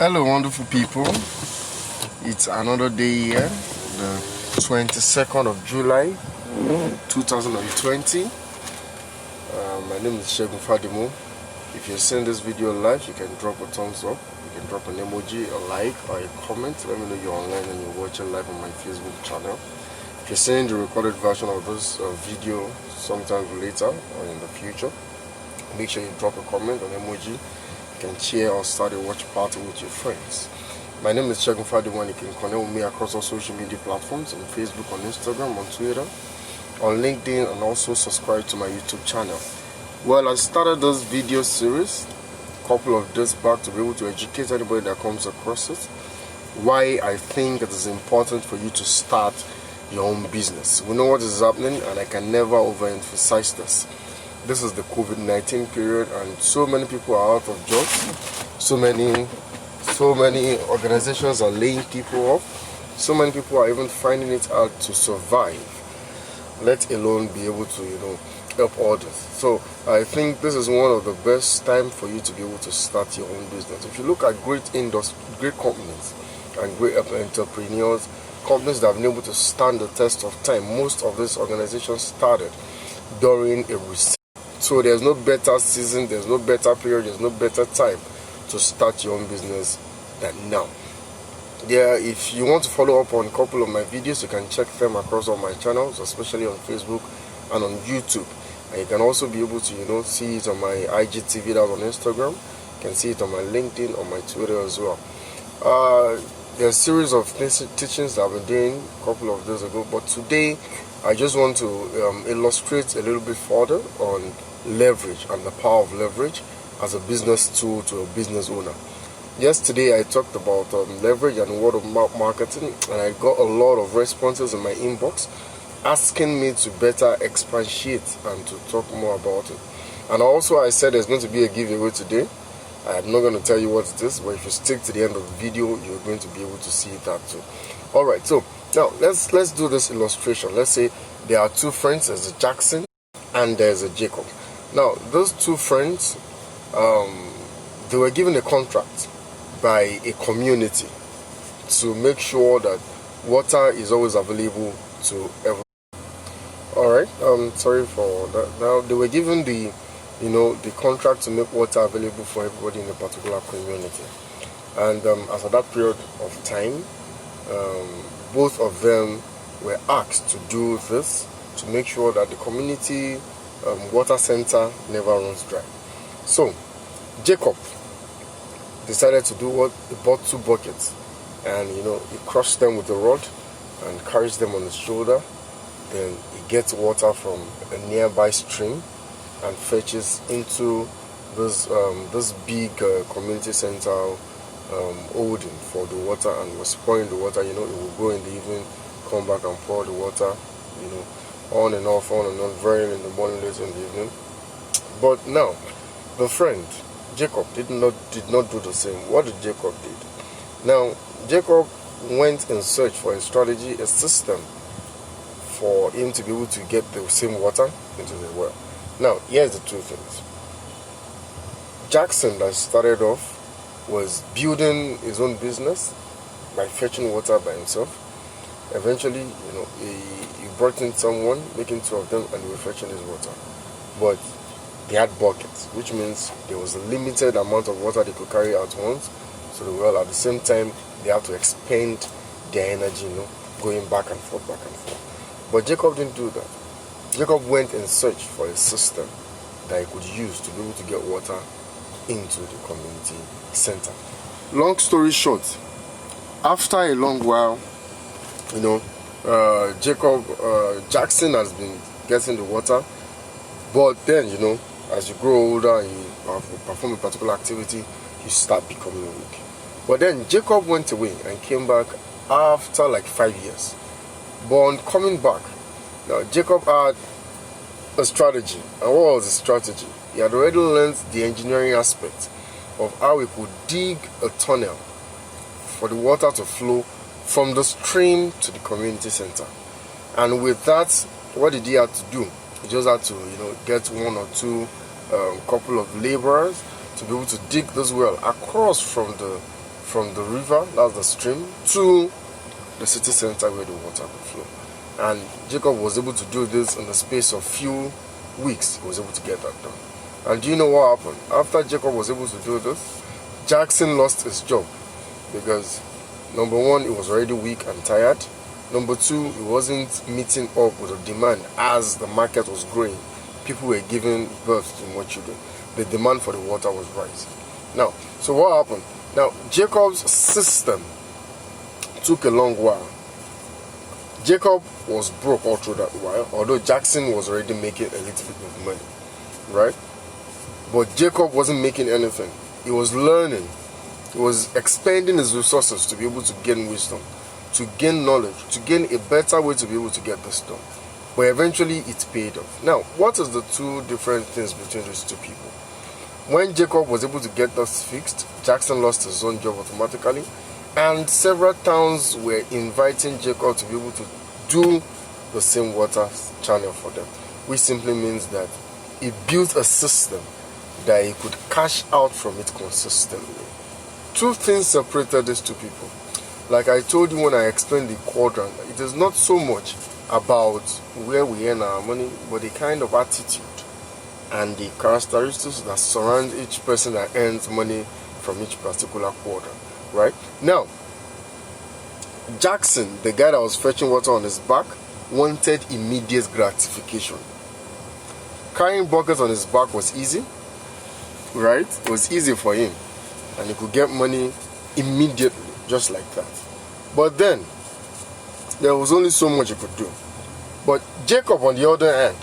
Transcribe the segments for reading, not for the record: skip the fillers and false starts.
Hello, wonderful people. It's another day here, the 22nd of July 2020. My name is Segun Fadimo. If you're seeing this video live, you can drop a thumbs up, you can drop an emoji, a like, or a comment. Let me know you're online and you're watching live on my Facebook channel. If you're seeing the recorded version of this video sometime later or in the future, make sure you drop a comment, an emoji. You can share or start a watch party with your friends. My name is Segun Fadimo, and you can connect with me across all social media platforms on Facebook, on Instagram, on Twitter, on LinkedIn, and also subscribe to my YouTube channel. Well, I started this video series a couple of days back to be able to educate anybody that comes across it why I think it is important for you to start your own business. We know what is happening, and I can never overemphasize this. This is the COVID-19 period, and so many people are out of jobs. So many organizations are laying people off. So many people are even finding it hard to survive, let alone be able to, help others. So I think this is one of the best time for you to be able to start your own business. If you look at great companies and great entrepreneurs, companies that have been able to stand the test of time, most of these organizations started during a recession. So there's no better season, there's no better period, there's no better time to start your own business than now. Yeah, if you want to follow up on a couple of my videos, you can check them across all my channels, especially on Facebook and on YouTube. And you can also be able to, see it on my IGTV, that's on Instagram. You can see it on my LinkedIn, on my Twitter as well. There's a series of teachings that I've been doing a couple of days ago, but today I just want to illustrate a little bit further on leverage and the power of leverage as a business tool to a business owner. Yesterday I talked about leverage and word of mouth marketing, and I got a lot of responses in my inbox asking me to better expatiate and to talk more about it. And also I said there's going to be a giveaway today. I'm not going to tell you what it is, but if you stick to the end of the video, you're going to be able to see that too. Alright, so now let's do this illustration. Let's say there are two friends, there's a Jackson and there's a Jacob. Now those two friends, they were given a contract by a community to make sure that water is always available to everyone. Alright, sorry for that. Now they were given the contract to make water available for everybody in a particular community. And as at that period of time, both of them were asked to do this to make sure that the community water center never runs dry. So Jacob decided to do what? He bought two buckets, and he crushed them with a rod and carries them on his shoulder. Then he gets water from a nearby stream and fetches into this big community center holding for the water, and was pouring the water. It will go in the evening, come back and pour the water, on and off, very early in the morning, later in the evening. But now, the friend Jacob did not do the same. What did Jacob did? Now, Jacob went in search for a strategy, a system for him to be able to get the same water into the well. Now, here's the two things. Jackson, that started off, was building his own business by fetching water by himself. Eventually, he brought in someone, making two of them, and they were fetching his water. But they had buckets, which means there was a limited amount of water they could carry at once. So the well, at the same time, they had to expend their energy, going back and forth. But Jacob didn't do that. Jacob went in search for a system that he could use to be able to get water into the community center. Long story short, after a long while, Jackson has been getting the water, but then, as you grow older and you perform a particular activity, you start becoming weak. But then Jacob went away and came back after like 5 years. But on coming back, now Jacob had a strategy. And what was the strategy? He had already learned the engineering aspect of how he could dig a tunnel for the water to flow from the stream to the community center. And with that, what did he have to do? He just had to, get one or two couple of laborers to be able to dig this well across from from the river, that's the stream, to the city center where the water will flow. And Jacob was able to do this in the space of few weeks. He was able to get that done. And do you know what happened? After Jacob was able to do this, Jackson lost his job because number one, he was already weak and tired. Number two, he wasn't meeting up with the demand as the market was growing. People were giving birth to more children. The demand for the water was rising. Now, so what happened? Now, Jacob's system took a long while. Jacob was broke all through that while, although Jackson was already making a little bit of money, right? But Jacob wasn't making anything. He was learning. He was expanding his resources to be able to gain wisdom, to gain knowledge, to gain a better way to be able to get this done. But eventually it paid off. Now, what is the two different things between these two people? When Jacob was able to get this fixed, Jackson lost his own job automatically, and several towns were inviting Jacob to be able to do the same water channel for them, which simply means that he built a system that he could cash out from it consistently. Two things separated these two people. Like I told you when I explained the quadrant, it is not so much about where we earn our money, but the kind of attitude and the characteristics that surround each person that earns money from each particular quadrant, right? Now, Jackson, the guy that was fetching water on his back, wanted immediate gratification. Carrying buckets on his back was easy, right? It was easy for him, and he could get money immediately, just like that. But then, there was only so much he could do. But Jacob, on the other hand,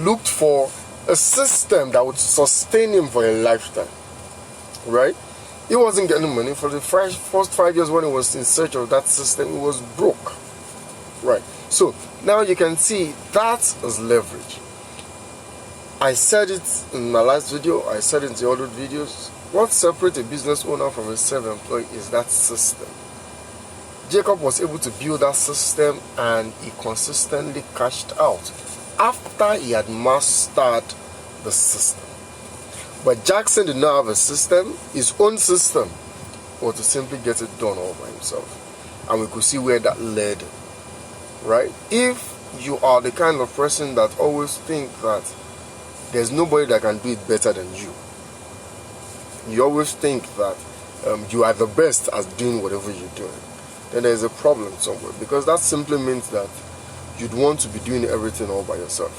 looked for a system that would sustain him for a lifetime, right? He wasn't getting money for the first 5 years. When he was in search of that system, he was broke, right? So now you can see that is leverage. I said it in my last video, I said it in the other videos. What separates a business owner from a self-employed is that system. Jacob was able to build that system, and he consistently cashed out after he had mastered the system. But Jackson did not have a system. His own system was to simply get it done all by himself. And we could see where that led, right? If you are the kind of person that always think that there's nobody that can do it better than you, you always think that you are the best at doing whatever you're doing, then there's a problem somewhere, because that simply means that you'd want to be doing everything all by yourself.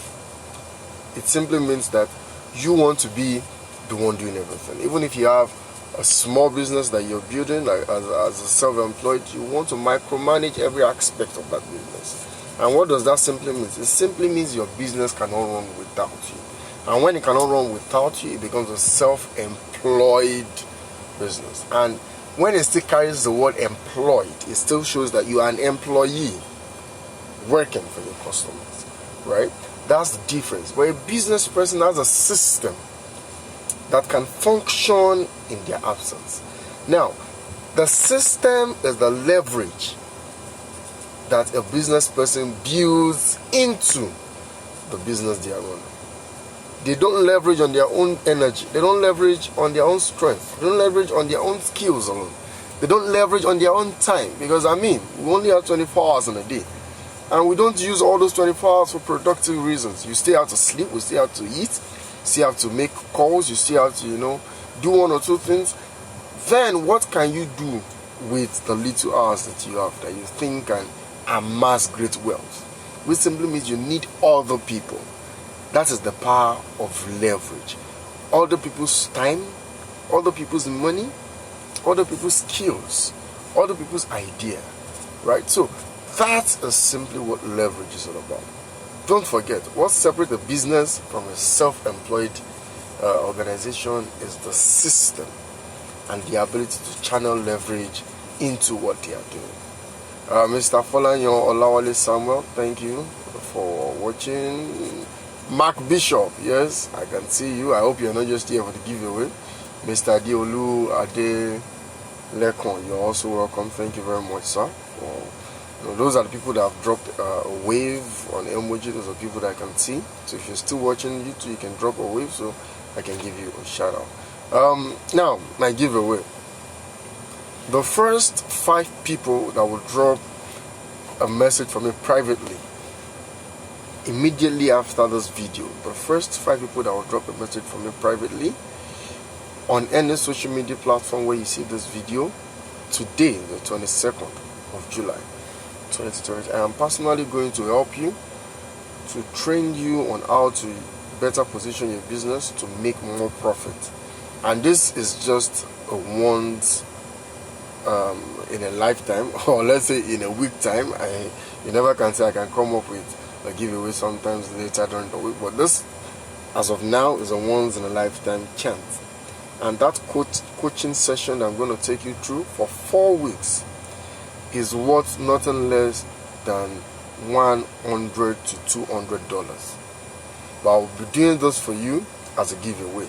It simply means that you want to be the one doing everything. Even if you have a small business that you're building, like as a self-employed, you want to micromanage every aspect of that business. And what does that simply mean? It simply means your business cannot run without you. And when it cannot run without you, it becomes a self-employed business. And when it still carries the word employed, it still shows that you are an employee working for your customers, right? That's the difference. But a business person has a system that can function in their absence. Now, the system is the leverage that a business person builds into the business they are running. They don't leverage on their own energy. They don't leverage on their own strength. They don't leverage on their own skills alone. They don't leverage on their own time. Because we only have 24 hours in a day. And we don't use all those 24 hours for productive reasons. You still have to sleep, we still have to eat, you still have to make calls, you still have to, do one or two things. Then what can you do with the little hours that you have that you think can amass great wealth? Which simply means you need other people. That is the power of leverage. Other people's time, other people's money, other people's skills, other people's idea, right? So that is simply what leverage is all about. Don't forget, what separates a business from a self-employed organization is the system and the ability to channel leverage into what they are doing. Mr. Folanyo Olawale Samuel, thank you for watching. Mark Bishop, yes, I can see you. I hope you're not just here for the giveaway. Mr. Diolu Ade Lekon, you're also welcome. Thank you very much, sir. Those are the people that have dropped a wave on emoji. Those are people that I can see. So if you're still watching YouTube, you can drop a wave so I can give you a shout out. Now, my giveaway. The first 5 people that will drop a message from me privately immediately after this video, the first 5 people that will drop a message from me privately on any social media platform where you see this video today, the 22nd of July 2020, I am personally going to help you, to train you on how to better position your business to make more profit. And this is just a once in a lifetime, or let's say in a week time. You never can say I can come up with a giveaway sometimes later during the week, but this as of now is a once in a lifetime chance. And that coaching session I'm going to take you through for 4 weeks is worth nothing less than $100 to $200. But I'll be doing this for you as a giveaway.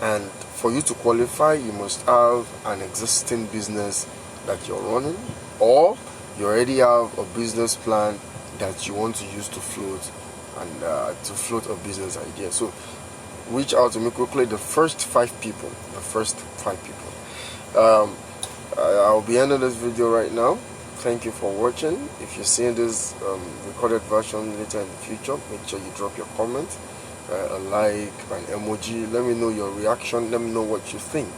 And for you to qualify, you must have an existing business that you're running, or you already have a business plan that you want to use to float and to float a business idea. So reach out to me quickly. The first 5 people. I'll be ending this video right now. Thank you for watching. If you're seeing this recorded version later in the future, make sure you drop your comment, a like, an emoji. Let me know your reaction. Let me know what you think.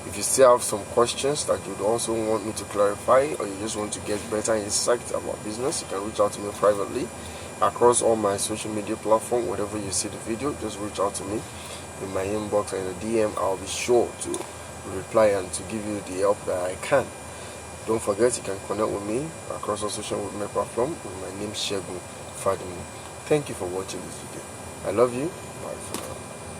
If you still have some questions that you'd also want me to clarify, or you just want to get better insight about business, you can reach out to me privately across all my social media platforms. Whatever you see the video, just reach out to me in my inbox and in a DM. I'll be sure to reply and to give you the help that I can. Don't forget, you can connect with me across all social media platforms with my name Segun Fadimu. Thank you for watching this video. I love you. Bye for now.